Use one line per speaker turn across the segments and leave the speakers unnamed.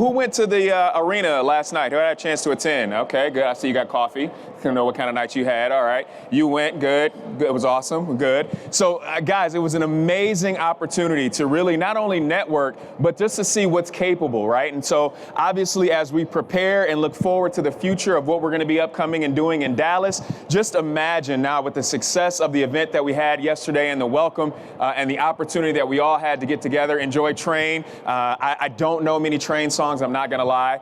Who went to the arena last night? Who had a chance to attend? Okay, good. I see you got coffee. Don't know what kind of night you had. All right. You went. Good. It was awesome. Good. So, guys, it was an amazing opportunity to really not only network, but just to see what's capable, right? And so, obviously, as we prepare and look forward to the future of what we're going to be upcoming and doing in Dallas, just imagine now with the success of the event that we had yesterday and the welcome and the opportunity that we all had to get together, enjoy Train. I don't know many Train songs. I'm not gonna lie,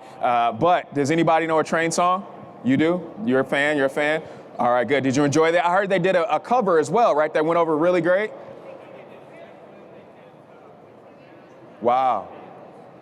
but does anybody know a Train song? You do? You're a fan? You're a fan? All right, good. Did you enjoy that? I heard they did a cover as well, right? That went over really great. Wow.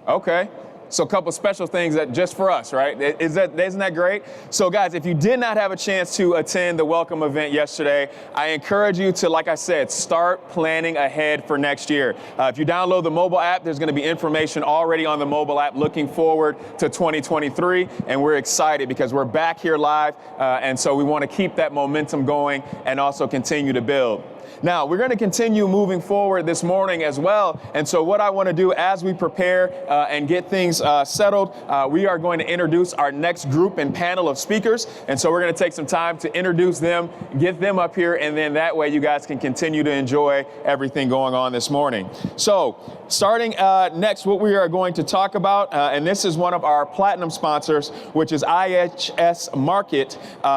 Okay. So a couple special things that just for us, right? Isn't that great? So guys, if you did not have a chance to attend the welcome event yesterday, I encourage you to, like I said, start planning ahead for next year. If you download the mobile app, there's going to be information already on the mobile app looking forward to 2023. And we're excited because we're back here live. And so we want to keep that momentum going and also continue to build. Now, we're going to continue moving forward this morning as well. And so what I want to do as we prepare and get things settled, we are going to introduce our next group and panel of speakers. And so we're going to take some time to introduce them, get them up here, and then that way you guys can continue to enjoy everything going on this morning. So starting next, what we are going to talk about, and this is one of our platinum sponsors, which is IHS Markit,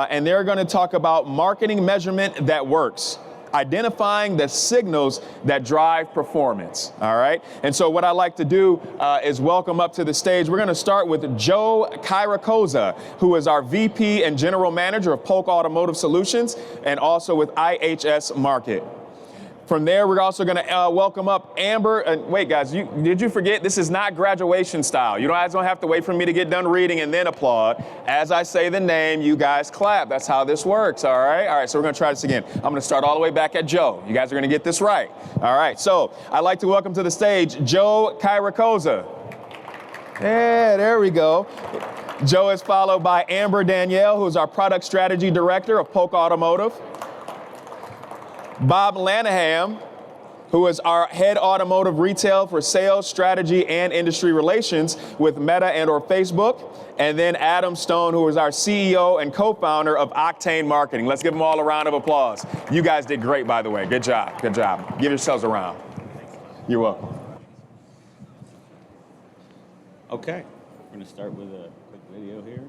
and they're going to talk about marketing measurement that works. Identifying the signals that drive performance, all right? And so what I like to do is welcome up to the stage. We're gonna start with Joe Kyrakoza, who is our VP and General Manager of Polk Automotive Solutions, and also with IHS Markit. From there, we're also going to welcome up Amber. Wait, guys, did you forget? This is not graduation style. You guys don't have to wait for me to get done reading and then applaud. As I say the name, you guys clap. That's how this works, all right? All right, so we're going to try this again. I'm going to start all the way back at Joe. You guys are going to get this right. All right, so I'd like to welcome to the stage Joe Kyrakoza. Yeah, there we go. Joe is followed by Amber Danielle, who is our Product Strategy Director of Polk Automotive. Bob Lanaham, who is our head automotive retail for sales, strategy, and industry relations with Meta and/or Facebook. And then Adam Stone, who is our CEO and co-founder of Octane Marketing. Let's give them all a round of applause. You guys did great, by the way. Good job. Good job. Give yourselves a round. You're welcome.
Okay. We're going to start with a quick video here.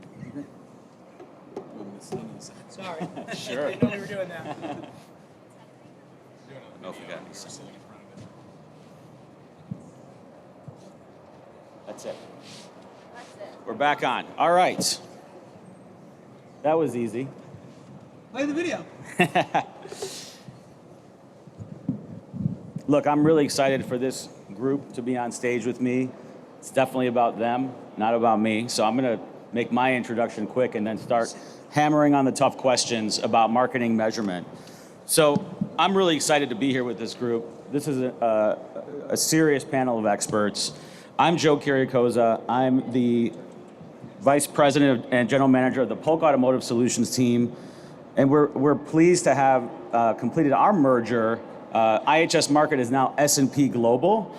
Sorry.
Sure.
I didn't know we were doing that.
I don't know if we got any sound. That's it. We're back on. All right. That was easy.
Play the video.
Look, I'm really excited for this group to be on stage with me. It's definitely about them, not about me. So I'm going to make my introduction quick and then start hammering on the tough questions about marketing measurement. So I'm really excited to be here with this group. This is a serious panel of experts. I'm Joe Kyrakoza. I'm the Vice President and General Manager of the Polk Automotive Solutions team. And we're pleased to have completed our merger. IHS Markit is now S&P Global.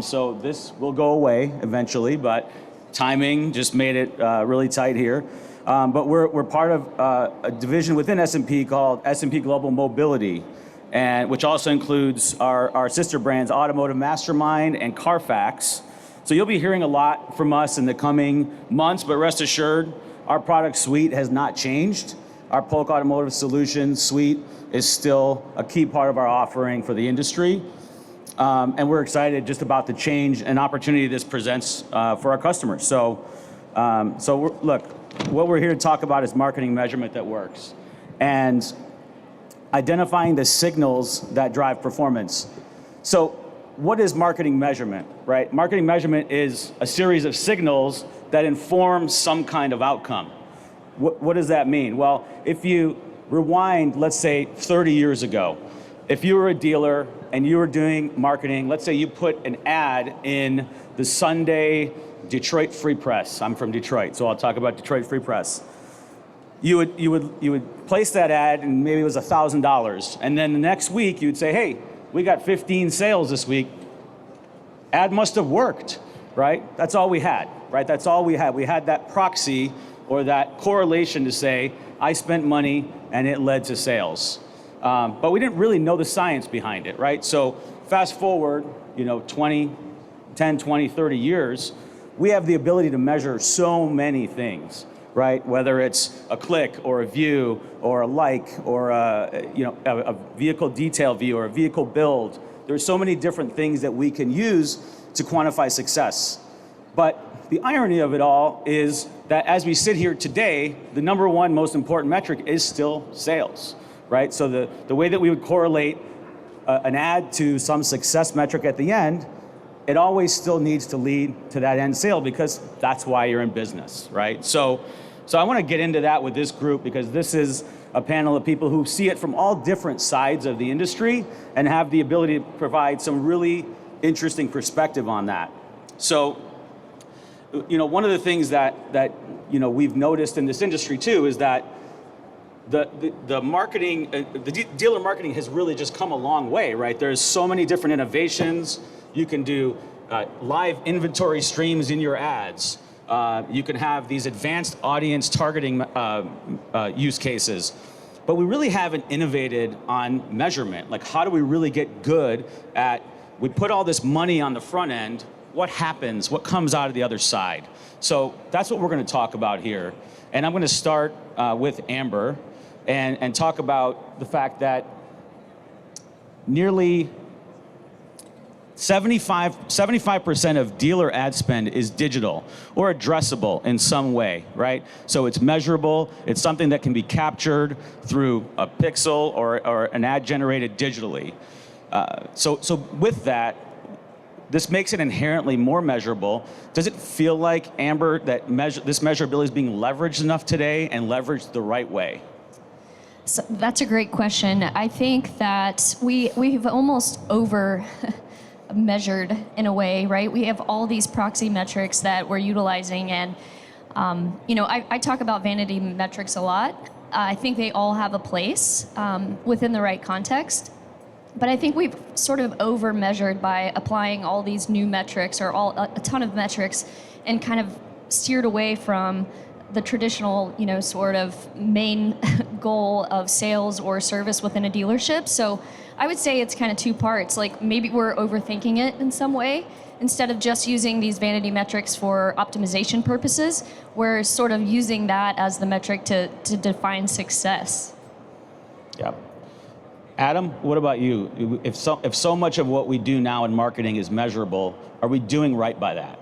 So this will go away eventually, but timing just made it really tight here. But we're part of a division within S&P called S&P Global Mobility, and which also includes our sister brands Automotive Mastermind and Carfax. So you'll be hearing a lot from us in the coming months, but rest assured, our product suite has not changed. Our Polk Automotive Solutions suite is still a key part of our offering for the industry. And we're excited just about the change and opportunity this presents for our customers. So look, what we're here to talk about is marketing measurement that works and identifying the signals that drive performance. So what is marketing measurement, right? Marketing measurement is a series of signals that inform some kind of outcome. What does that mean? Well, if you rewind, let's say 30 years ago, if you were a dealer and you were doing marketing, let's say you put an ad in the Sunday Detroit Free Press. I'm from Detroit, so I'll talk about Detroit Free Press. You would place that ad, and maybe it was $1,000, and then the next week you'd say, "Hey, we got 15 sales this week." Ad must have worked, right? That's all we had. right? That's all we had. We had that proxy or that correlation to say, I spent money and it led to sales. But we didn't really know the science behind it, right? So fast forward, 10, 20, 30 years, we have the ability to measure so many things, right? Whether it's a click or a view or a like or a vehicle detail view or a vehicle build. There's so many different things that we can use to quantify success. But the irony of it all is that as we sit here today, the number one most important metric is still sales, right? So the way that we would correlate an ad to some success metric at the end, it always still needs to lead to that end sale because that's why you're in business, right? So I want to get into that with this group because this is a panel of people who see it from all different sides of the industry and have the ability to provide some really interesting perspective on that. So, one of the things that we've noticed in this industry too is that the marketing, the dealer marketing has really just come a long way, right? There's so many different innovations. You can do live inventory streams in your ads. You can have these advanced audience targeting use cases. But we really haven't innovated on measurement. Like, how do we really get good at, we put all this money on the front end, what happens, what comes out of the other side? So that's what we're going to talk about here. And I'm going to start with Amber and talk about the fact that nearly 75% of dealer ad spend is digital or addressable in some way, right? So it's measurable, it's something that can be captured through a pixel or an ad generated digitally. So with that, this makes it inherently more measurable. Does it feel like, Amber, that this measurability is being leveraged enough today and leveraged the right way?
So that's a great question. I think that we've almost over measured in a way, right? We have all these proxy metrics that we're utilizing, and I talk about vanity metrics a lot. I think they all have a place within the right context, but I think we've sort of over measured by applying all these new metrics or a ton of metrics and kind of steered away from the traditional, sort of main goal of sales or service within a dealership. So I would say it's kind of two parts. Like, maybe we're overthinking it in some way. Instead of just using these vanity metrics for optimization purposes, we're sort of using that as the metric to define success.
Yep. Adam, what about you? If so much of what we do now in marketing is measurable, are we doing right by that?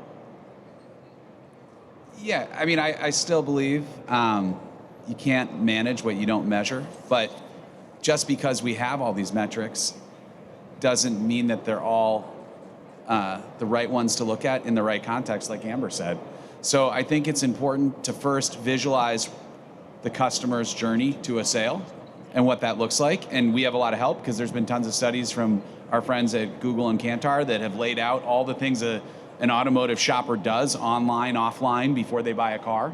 Yeah, I mean, I still believe you can't manage what you don't measure, but just because we have all these metrics doesn't mean that they're all the right ones to look at in the right context, like Amber said. So I think it's important to first visualize the customer's journey to a sale and what that looks like. And we have a lot of help because there's been tons of studies from our friends at Google and Kantar that have laid out all the things an automotive shopper does online, offline, before they buy a car.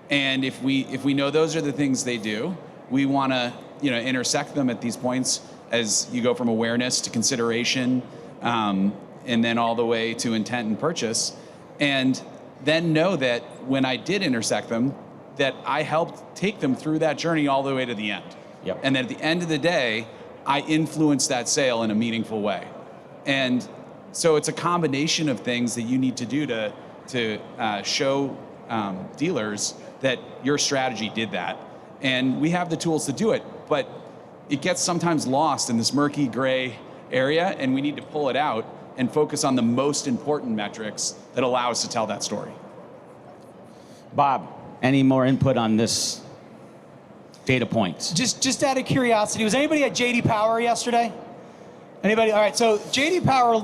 And if we know those are the things they do, we want to intersect them at these points as you go from awareness to consideration, and then all the way to intent and purchase. And then know that when I did intersect them, that I helped take them through that journey all the way to the end.
Yep.
And then at the end of the day, I influenced that sale in a meaningful way. And so it's a combination of things that you need to do to show dealers that your strategy did that. And we have the tools to do it, but it gets sometimes lost in this murky gray area, and we need to pull it out and focus on the most important metrics that allow us to tell that story.
Bob, any more input on this data points?
Just out of curiosity, was anybody at JD Power yesterday? Anybody? All right, so JD Power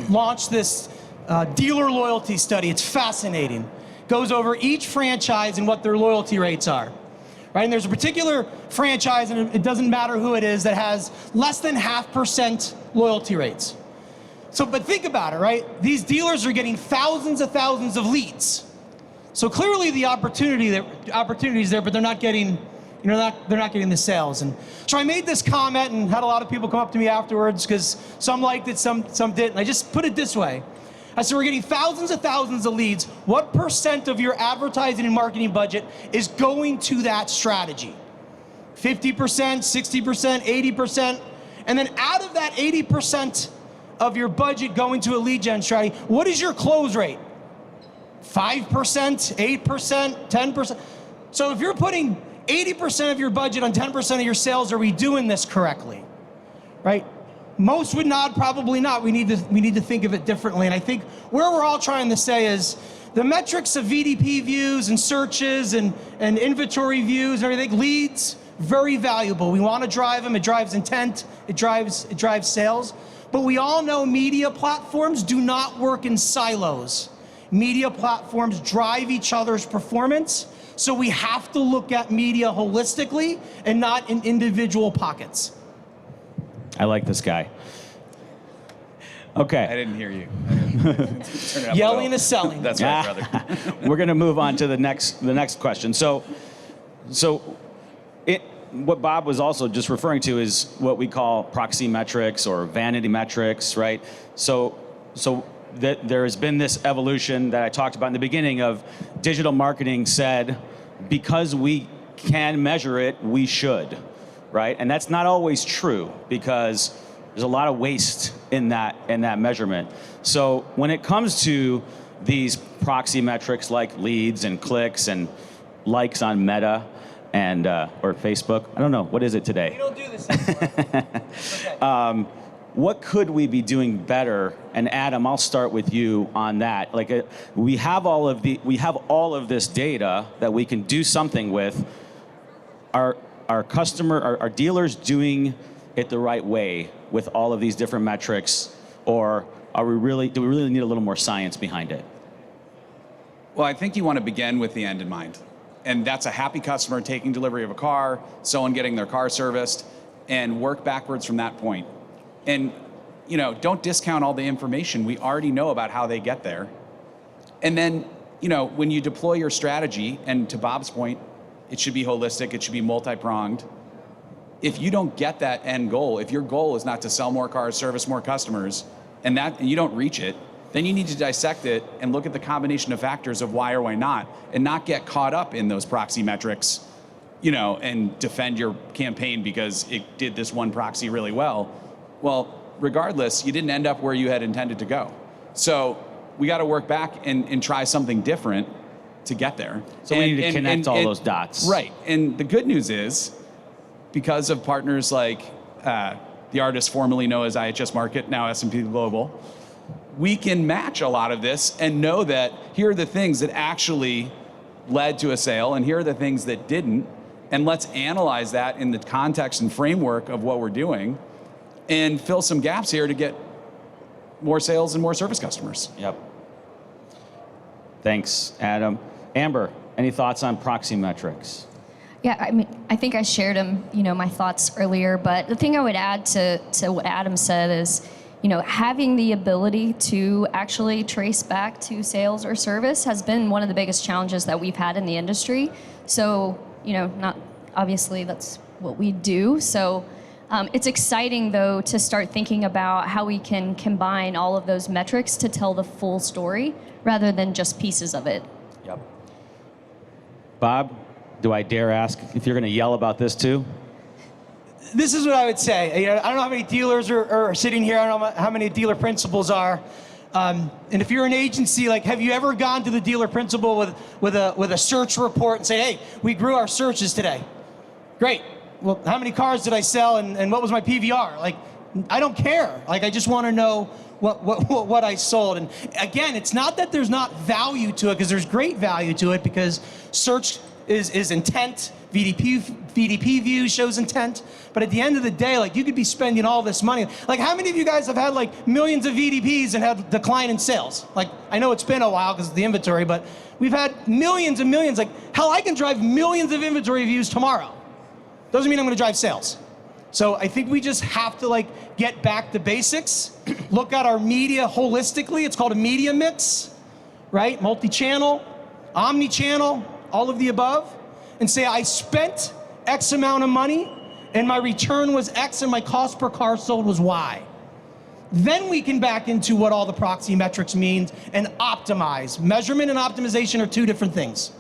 launched this dealer loyalty study. It's fascinating. Goes over each franchise and what their loyalty rates are. Right? And there's a particular franchise, and it doesn't matter who it is, that has less than 0.5% loyalty rates. So, but think about it, right? These dealers are getting thousands of leads. So clearly the opportunity is there, but they're not getting, they're not getting the sales. And so I made this comment and had a lot of people come up to me afterwards because some liked it, some didn't. I just put it this way. I said, we're getting thousands of leads. What % of your advertising and marketing budget is going to that strategy? 50%, 60%, 80%? And then out of that 80% of your budget going to a lead gen strategy, what is your close rate? 5%, 8%, 10%? So if you're putting 80% of your budget on 10% of your sales, are we doing this correctly? Right? Most would nod, probably not. We need to think of it differently. And I think where we're all trying to say is the metrics of VDP views and searches and inventory views and everything, leads, very valuable. We want to drive them. It drives intent. It drives sales. But we all know media platforms do not work in silos. Media platforms drive each other's performance. So we have to look at media holistically and not in individual pockets.
I like this guy. Okay.
I didn't hear you. Turn it up
Yelling
a little.
is selling.
That's right, brother.
We're going to move on to the next question. So what Bob was also just referring to is what we call proxy metrics or vanity metrics, right? So there has been this evolution that I talked about in the beginning of digital marketing said, because we can measure it, we should, right? And that's not always true because there's a lot of waste in that measurement. So when it comes to these proxy metrics like leads and clicks and likes on Meta and or Facebook, I don't know, what is it today?
We don't do this anymore. Okay.
What could we be doing better? And Adam, I'll start with you on that. Like we have all of this data that we can do something with. Our dealers doing it the right way with all of these different metrics, or do we really need a little more science behind it?
Well, I think you want to begin with the end in mind. And that's a happy customer taking delivery of a car, someone getting their car serviced, and work backwards from that point. And don't discount all the information we already know about how they get there. And then, when you deploy your strategy, and to Bob's point, it should be holistic, it should be multi-pronged. If you don't get that end goal, if your goal is not to sell more cars, service more customers, and you don't reach it, then you need to dissect it and look at the combination of factors of why or why not, and not get caught up in those proxy metrics, and defend your campaign because it did this one proxy really well. Well, regardless, you didn't end up where you had intended to go. So we got to work back and try something different to get there.
So we need to connect all those dots.
Right. And the good news is, because of partners like the artist formerly known as IHS Markit, now S&P Global, we can match a lot of this and know that here are the things that actually led to a sale and here are the things that didn't. And let's analyze that in the context and framework of what we're doing and fill some gaps here to get more sales and more service customers.
Yep. Thanks, Adam. Amber, any thoughts on proxy metrics?
Yeah, I think I shared my thoughts earlier, but the thing I would add to what Adam said is, having the ability to actually trace back to sales or service has been one of the biggest challenges that we've had in the industry. So, not obviously that's what we do. So it's exciting though to start thinking about how we can combine all of those metrics to tell the full story rather than just pieces of it.
Yep. Bob, do I dare ask if you're going to yell about this too?
This is what I would say. I don't know how many dealers are sitting here. I don't know how many dealer principals are. And if you're an agency, have you ever gone to the dealer principal with a search report and say, hey, we grew our searches today? Great. Well, how many cars did I sell and what was my PVR? I don't care. I just want to know what I sold. And again, it's not that there's not value to it, because there's great value to it, because search is intent. VDP view shows intent. But at the end of the day, you could be spending all this money. How many of you guys have had millions of VDPs and had decline in sales? I know it's been a while because of the inventory, but we've had millions and millions. Hell, I can drive millions of inventory views tomorrow. Doesn't mean I'm going to drive sales. So I think we just have to get back to basics, look at our media holistically. It's called a media mix, right? Multi-channel, omni-channel, all of the above, and say I spent X amount of money and my return was X and my cost per car sold was Y. Then we can back into what all the proxy metrics means and optimize. Measurement and optimization are two different things.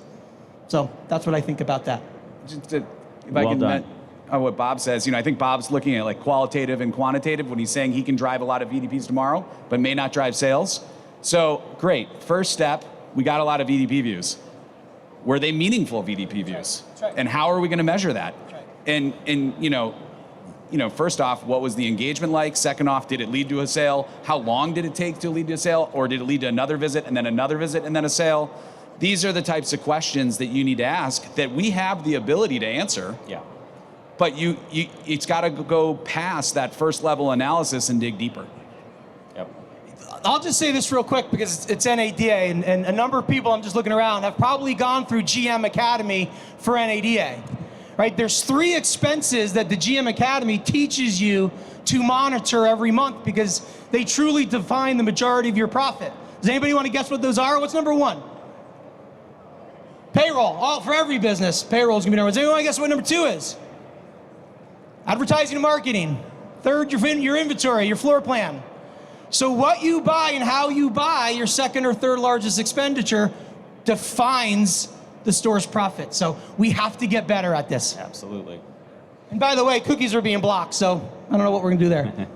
So that's what I think about that.
If I
Well
can
done.
what Bob says, I think Bob's looking at like qualitative and quantitative when he's saying he can drive a lot of VDPs tomorrow, but may not drive sales. So great, first step, we got a lot of VDP views. Were they meaningful VDP views?
That's right.
And how are we going to measure that?
That's right.
And first off, what was the engagement like? Second off, did it lead to a sale? How long did it take to lead to a sale? Or did it lead to another visit and then another visit and then a sale? These are the types of questions that you need to ask that we have the ability to answer.
Yeah.
But it's got to go past that first level analysis and dig deeper.
Yep.
I'll just say this real quick because it's NADA, and a number of people, I'm just looking around, have probably gone through GM Academy for NADA. Right? There's 3 expenses that the GM Academy teaches you to monitor every month because they truly define the majority of your profit. Does anybody want to guess what those are? What's number 1? Payroll. Oh, for every business, payroll is going to be number 1. Does anyone want to guess what number 2 is? Advertising and marketing. 3rd, your inventory, your floor plan. So what you buy and how you buy your 2nd or 3rd largest expenditure defines the store's profit. So we have to get better at this.
Absolutely.
And by the way, cookies are being blocked, so I don't know what we're gonna do there.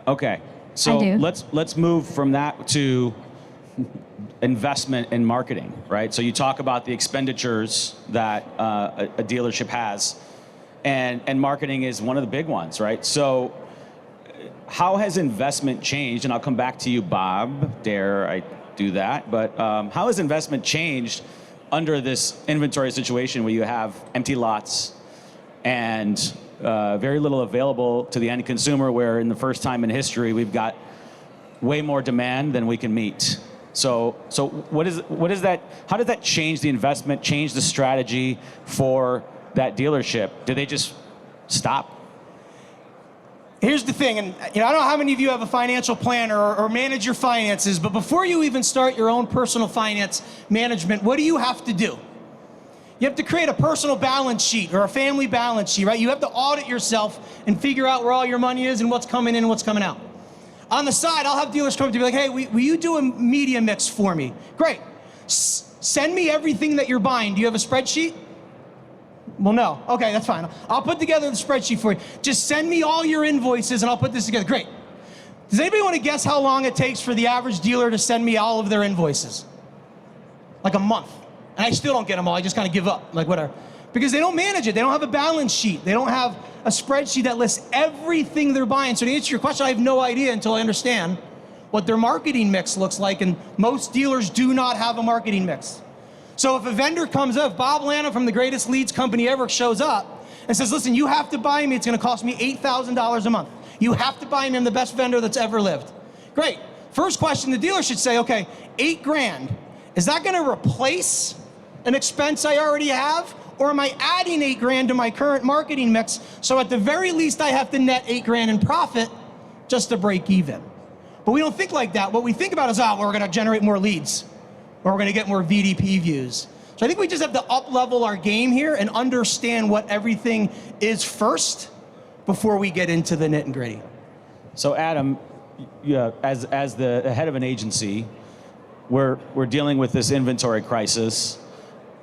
Okay, so
I do.
let's move from that to investment in marketing, right? So you talk about the expenditures that a dealership has, and marketing is one of the big ones, right? So how has investment changed? And I'll come back to you, Bob, dare I do that, but how has investment changed under this inventory situation where you have empty lots and very little available to the end consumer, where in the first time in history we've got way more demand than we can meet? So what is that? How did that change the investment, change the strategy for that dealership? Did they just stop?
Here's the thing, and I don't know how many of you have a financial planner or manage your finances, but before you even start your own personal finance management, what do you have to do? You have to create a personal balance sheet or a family balance sheet, right? You have to audit yourself and figure out where all your money is and what's coming in and what's coming out. On the side, I'll have dealers come to me like, hey, will you do a media mix for me? Great. Send me everything that you're buying. Do you have a spreadsheet? Well, no. Okay, that's fine. I'll put together the spreadsheet for you. Just send me all your invoices and I'll put this together. Great. Does anybody want to guess how long it takes for the average dealer to send me all of their invoices? Like a month. And I still don't get them all. I just kind of give up. Like, whatever. Because they don't manage it. They don't have a balance sheet. They don't have a spreadsheet that lists everything they're buying. So to answer your question, I have no idea until I understand what their marketing mix looks like. And most dealers do not have a marketing mix. So if a vendor comes up, Bob Lana from the greatest leads company ever shows up and says, listen, you have to buy me, it's gonna cost me $8,000 a month. You have to buy me, I'm the best vendor that's ever lived. Great. First question, the dealer should say, okay, $8,000, is that gonna replace an expense I already have? Or am I adding $8,000 to my current marketing mix? So at the very least, I have to net $8,000 in profit just to break even. But we don't think like that. What we think about is, well, we're gonna generate more leads, or we're gonna get more VDP views. So I think we just have to up-level our game here and understand what everything is first before we get into the nit and gritty.
So Adam, yeah, as the head of an agency, we're dealing with this inventory crisis.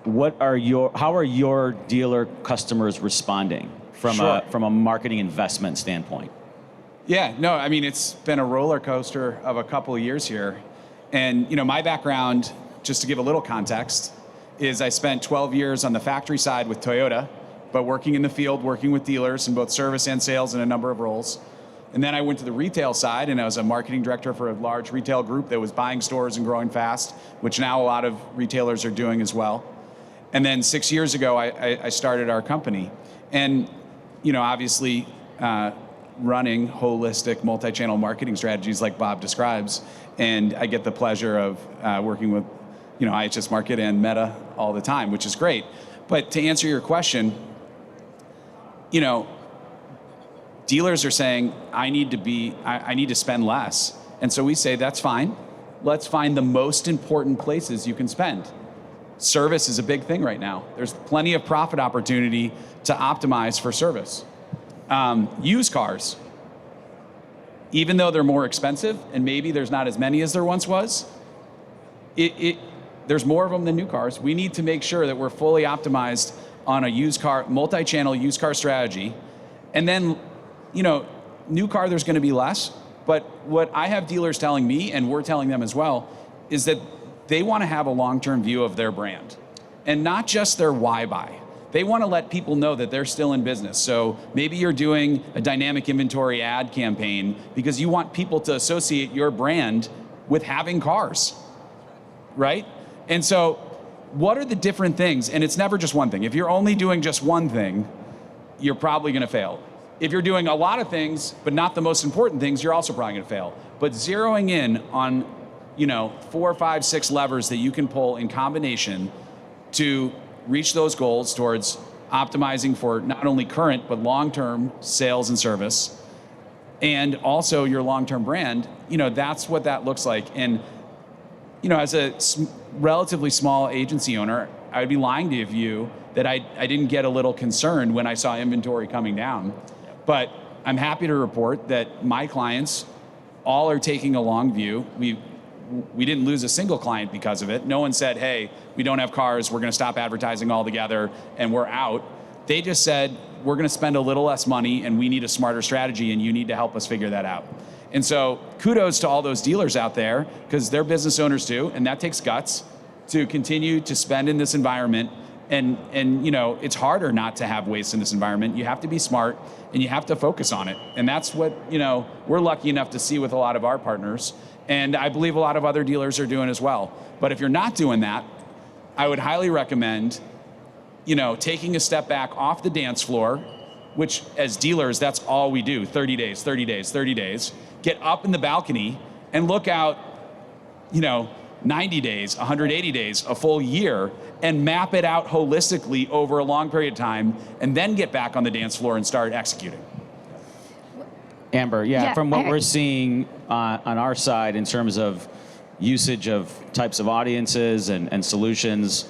How are your dealer customers responding from a marketing investment standpoint?
Yeah, no, I mean, it's been a roller coaster of a couple of years here. And my background, just to give a little context, is I spent 12 years on the factory side with Toyota, but working in the field, working with dealers in both service and sales in a number of roles. And then I went to the retail side, and I was a marketing director for a large retail group that was buying stores and growing fast, which now a lot of retailers are doing as well. And then 6 years ago, I started our company. And obviously, running holistic multi-channel marketing strategies like Bob describes, and I get the pleasure of working with IHS Markit and Meta all the time, which is great. But to answer your question, dealers are saying, I need to spend less. And so we say, that's fine. Let's find the most important places you can spend. Service is a big thing right now. There's plenty of profit opportunity to optimize for service. Used cars. even though they're more expensive and maybe there's not as many as there once was, there's more of them than new cars. We need to make sure that we're fully optimized on a used car, multi-channel used car strategy. And then, new car, there's going to be less. But what I have dealers telling me, and we're telling them as well, is that they want to have a long-term view of their brand and not just their why buy. They want to let people know that they're still in business. So maybe you're doing a dynamic inventory ad campaign because you want people to associate your brand with having cars, right? And so what are the different things? And it's never just one thing. If you're only doing just one thing, you're probably going to fail. If you're doing a lot of things, but not the most important things, you're also probably going to fail. But zeroing in on, 4, 5, 6 levers that you can pull in combination to reach those goals towards optimizing for not only current, but long-term sales and service, and also your long-term brand, that's what that looks like. And, as a relatively small agency owner, I would be lying to you that I didn't get a little concerned when I saw inventory coming down. But I'm happy to report that my clients all are taking a long view. We didn't lose a single client because of it. No one said, hey, we don't have cars, we're going to stop advertising altogether, and we're out. They just said, we're going to spend a little less money, and we need a smarter strategy, and you need to help us figure that out. And so kudos to all those dealers out there, because they're business owners too, and that takes guts to continue to spend in this environment. And it's harder not to have waste in this environment. You have to be smart, and you have to focus on it. And that's what, we're lucky enough to see with a lot of our partners. And I believe a lot of other dealers are doing as well. But if you're not doing that, I would highly recommend, taking a step back off the dance floor, which as dealers, that's all we do, 30 days, 30 days, 30 days. Get up in the balcony and look out, 90 days, 180 days, a full year, and map it out holistically over a long period of time, and then get back on the dance floor and start executing.
Amber, from what we're seeing on our side in terms of usage of types of audiences and solutions,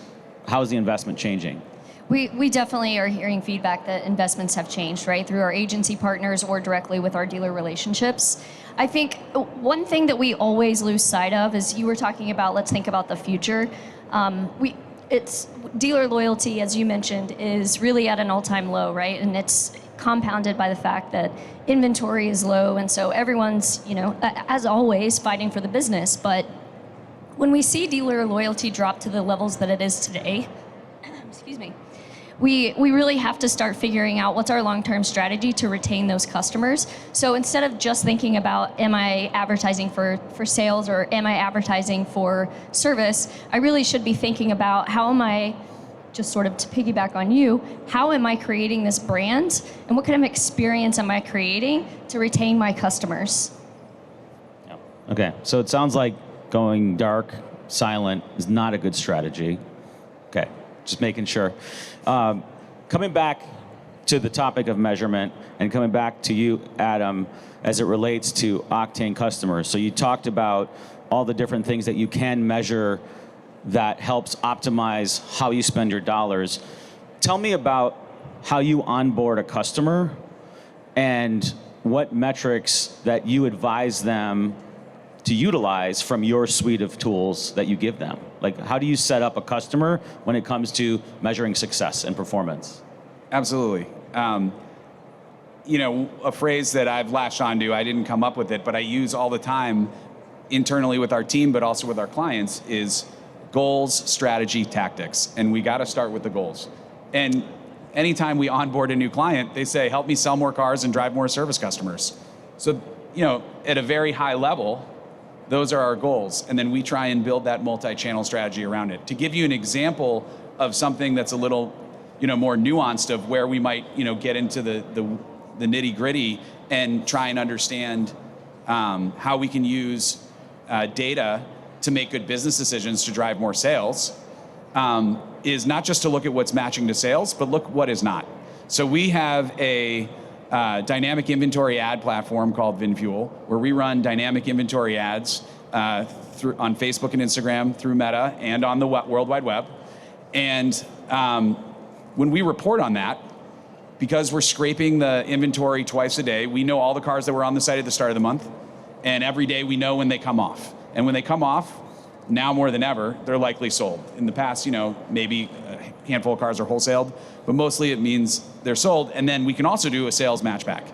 how is the investment changing?
We definitely are hearing feedback that investments have changed, right, through our agency partners or directly with our dealer relationships. I think one thing that we always lose sight of is you were talking about, let's think about the future. It's dealer loyalty, as you mentioned, is really at an all-time low, right? And it's compounded by the fact that inventory is low, and so everyone's, as always, fighting for the business. But when we see dealer loyalty drop to the levels that it is today, excuse me, we really have to start figuring out what's our long-term strategy to retain those customers. So instead of just thinking about, am I advertising for sales or am I advertising for service, I really should be thinking about how am I, just sort of to piggyback on you, how am I creating this brand and what kind of experience am I creating to retain my customers?
Okay, so it sounds like going dark, silent is not a good strategy. Okay, just making sure. Coming back to the topic of measurement and coming back to you, Adam, as it relates to Octane customers. So you talked about all the different things that you can measure that helps optimize how you spend your dollars. Tell me about how you onboard a customer and what metrics that you advise them to utilize from your suite of tools that you give them. Like, how do you set up a customer when it comes to measuring success and performance?
Absolutely. A phrase that I've latched onto, I didn't come up with it, but I use all the time internally with our team, but also with our clients, is goals, strategy, tactics. And we got to start with the goals. And anytime we onboard a new client, they say, help me sell more cars and drive more service customers. So, at a very high level, those are our goals. And then we try and build that multi-channel strategy around it. To give you an example of something that's a little, more nuanced of where we might, get into the nitty gritty and try and understand how we can use data to make good business decisions to drive more sales, is not just to look at what's matching to sales, but look what is not. So we have a dynamic inventory ad platform called VinFuel, where we run dynamic inventory ads on Facebook and Instagram, through Meta, and on the World Wide Web. And when we report on that, because we're scraping the inventory twice a day, we know all the cars that were on the site at the start of the month, and every day we know when they come off. And when they come off, now more than ever, they're likely sold. In the past, maybe a handful of cars are wholesaled, but mostly it means they're sold, and then we can also do a sales matchback.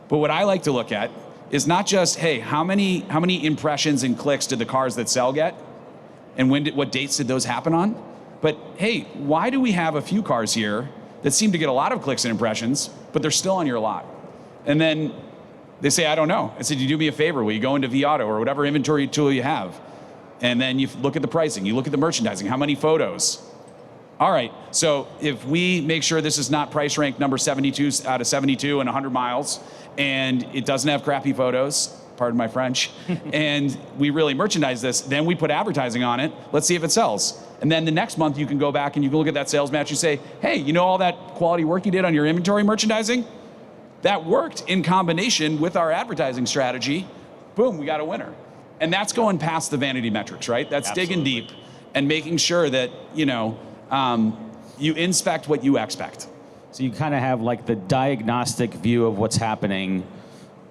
But what I like to look at is not just, hey, how many impressions and clicks did the cars that sell get? And what dates did those happen on? But hey, why do we have a few cars here that seem to get a lot of clicks and impressions, but they're still on your lot? And then they say, I don't know. I said, you do me a favor, will you go into vAuto or whatever inventory tool you have? And then you look at the pricing, you look at the merchandising, how many photos? All right, so if we make sure this is not price ranked number 72 out of 72 and 100 miles, and it doesn't have crappy photos, pardon my French, and we really merchandise this, then we put advertising on it, let's see if it sells. And then the next month you can go back and you can look at that sales match and say, hey, all that quality work you did on your inventory merchandising? That worked in combination with our advertising strategy. Boom, we got a winner. And that's going past the vanity metrics, right? That's
Absolutely.
digging deep and making sure that, you inspect what you expect.
So you kind of have like the diagnostic view of what's happening,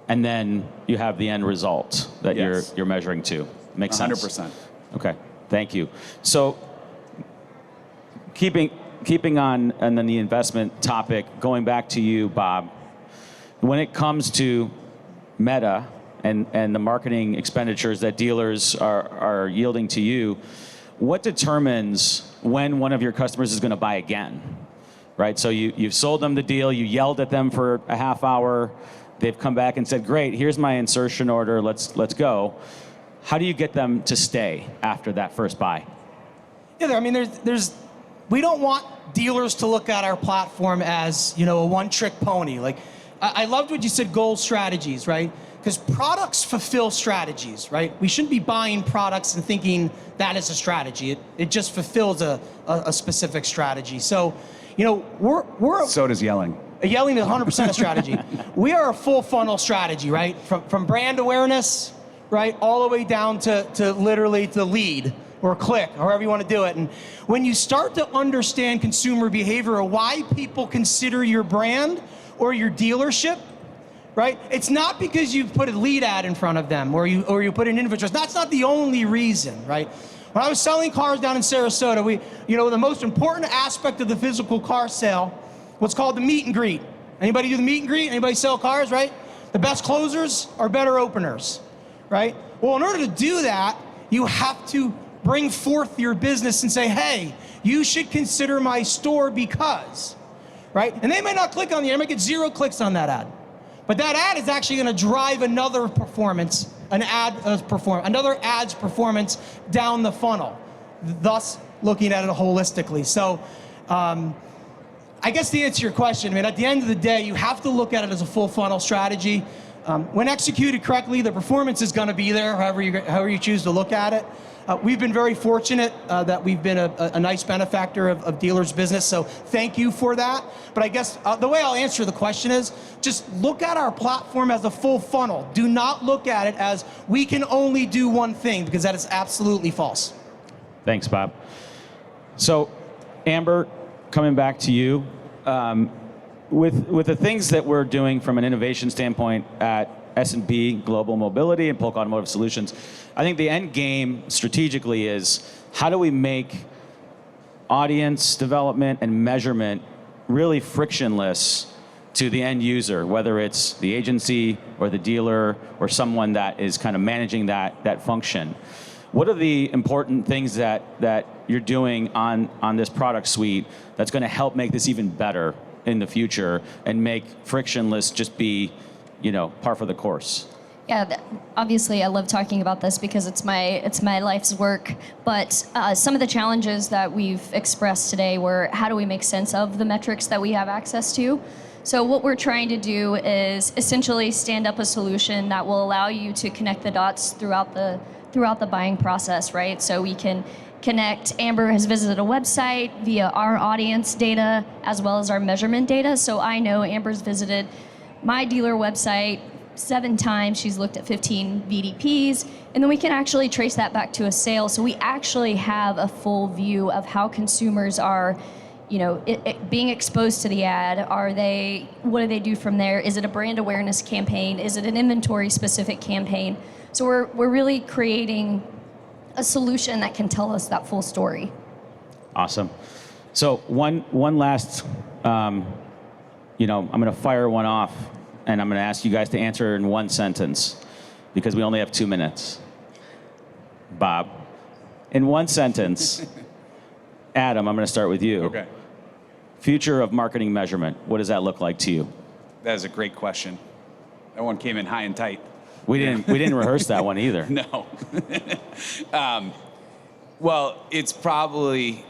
and then you have the end result that
Yes.
you're measuring to. Makes sense.
100%.
Okay, thank you. So keeping on and then the investment topic, going back to you, Bob, when it comes to Meta and the marketing expenditures that dealers are yielding to you, what determines when one of your customers is going to buy again? Right, so you've sold them the deal, you yelled at them for a half hour, they've come back and said, great, here's my insertion order, let's go. How do you get them to stay after that first buy?
Yeah, I mean, we don't want dealers to look at our platform as, a one-trick pony. Like, I loved what you said, goal strategies, right? Because products fulfill strategies, right? We shouldn't be buying products and thinking that is a strategy. It just fulfills a specific strategy. So, we're
So does yelling.
Yelling is 100% a strategy. We are a full funnel strategy, right? From brand awareness, right, all the way down to literally to lead or click, however you want to do it. And when you start to understand consumer behavior or why people consider your brand or your dealership, right? It's not because you've put a lead ad in front of them or you put an inventory. That's not the only reason, right? When I was selling cars down in Sarasota, the most important aspect of the physical car sale, what's called the meet and greet. Anybody do the meet and greet? Anybody sell cars, right? The best closers are better openers, right? Well, in order to do that, you have to bring forth your business and say, hey, you should consider my store because, right? And they may not click on the ad, they might get 0 clicks on that ad. But that ad is actually going to drive another performance, another ad's performance down the funnel, thus looking at it holistically. So I guess to answer your question, at the end of the day, you have to look at it as a full funnel strategy. When executed correctly, the performance is going to be there, however you choose to look at it. We've been very fortunate that we've been a nice benefactor of dealers' business, so thank you for that. But I guess the way I'll answer the question is, just look at our platform as a full funnel. Do not look at it as we can only do one thing, because that is absolutely false.
Thanks, Bob. So, Amber, coming back to you, with the things that we're doing from an innovation standpoint at S&P Global Mobility and Polk Automotive Solutions, I think the end game strategically is how do we make audience development and measurement really frictionless to the end user, whether it's the agency or the dealer or someone that is kind of managing that function. What are the important things that you're doing on this product suite that's going to help make this even better in the future and make frictionless just be, par for the course?
Yeah, obviously I love talking about this because it's my life's work. But some of the challenges that we've expressed today were how do we make sense of the metrics that we have access to? So what we're trying to do is essentially stand up a solution that will allow you to connect the dots throughout the buying process, right? So we can connect. Amber has visited a website via our audience data as well as our measurement data. So I know Amber's visited my dealer website 7 times. She's looked at 15 VDPs, and then we can actually trace that back to a sale. So we actually have a full view of how consumers are being exposed to the ad? What do they do from there? Is it a brand awareness campaign? Is it an inventory specific campaign? So we're really creating a solution that can tell us that full story.
Awesome. So one last, I'm going to fire one off, and I'm going to ask you guys to answer in one sentence because we only have 2 minutes. Bob, in one sentence, Adam, I'm going to start with you.
Okay.
Future of marketing measurement. What does that look like to you?
That is a great question. That one came in high and tight.
We didn't rehearse that one either.
No. Well, it's probably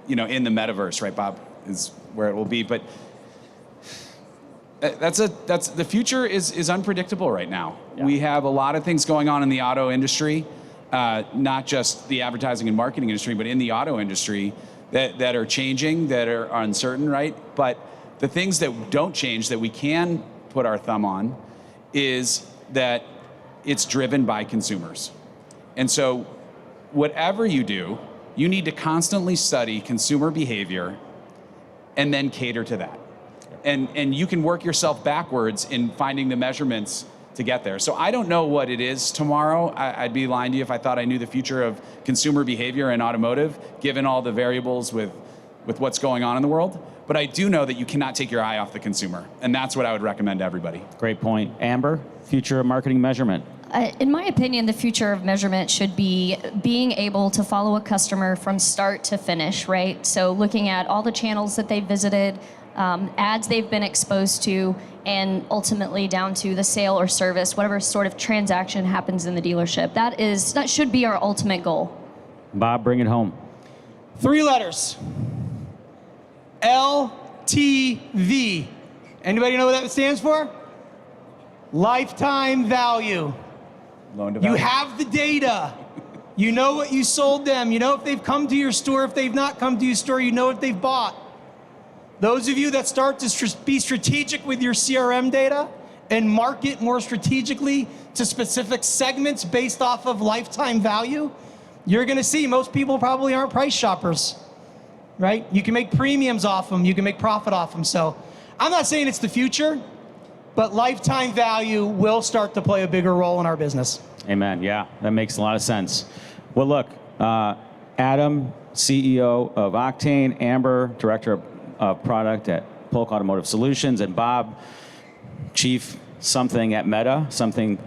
in the metaverse, right, Bob? Is where it will be. But that's the future is unpredictable right now.
Yeah.
We have a lot of things going on in the auto industry, not just the advertising and marketing industry, but in the auto industry that are changing, that are uncertain, right? But the things that don't change, that we can put our thumb on, is that it's driven by consumers. And so whatever you do, you need to constantly study consumer behavior and then cater to that. And you can work yourself backwards in finding the measurements to get there. So I don't know what it is tomorrow. I'd be lying to you if I thought I knew the future of consumer behavior in automotive, given all the variables with what's going on in the world. But I do know that you cannot take your eye off the consumer. And that's what I would recommend to everybody.
Great point. Amber, future of marketing measurement.
In my opinion, the future of measurement should be being able to follow a customer from start to finish, right? So looking at all the channels that they've visited, ads they've been exposed to, and ultimately down to the sale or service, whatever sort of transaction happens in the dealership. That should be our ultimate goal.
Bob, bring it home.
3 letters. LTV. Anybody know what that stands for? Lifetime value.
Loan to
You
value.
have the data. You know what you sold them. You know if they've come to your store. If they've not come to your store, you know what they've bought. Those of you that start to be strategic with your CRM data and market more strategically to specific segments based off of lifetime value, you're going to see most people probably aren't price shoppers, right? You can make premiums off them. You can make profit off them. So I'm not saying it's the future, but lifetime value will start to play a bigger role in our business.
Amen. Yeah, that makes a lot of sense. Well, look, Adam, CEO of Octane, Amber, Director of Product at Polk Automotive Solutions, and Bob, Chief something at Meta, something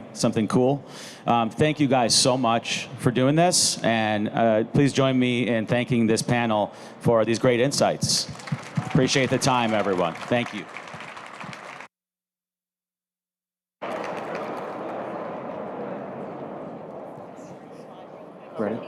cool. Thank you guys so much for doing this, and please join me in thanking this panel for these great insights. Appreciate the time, everyone. Thank you.
Ready?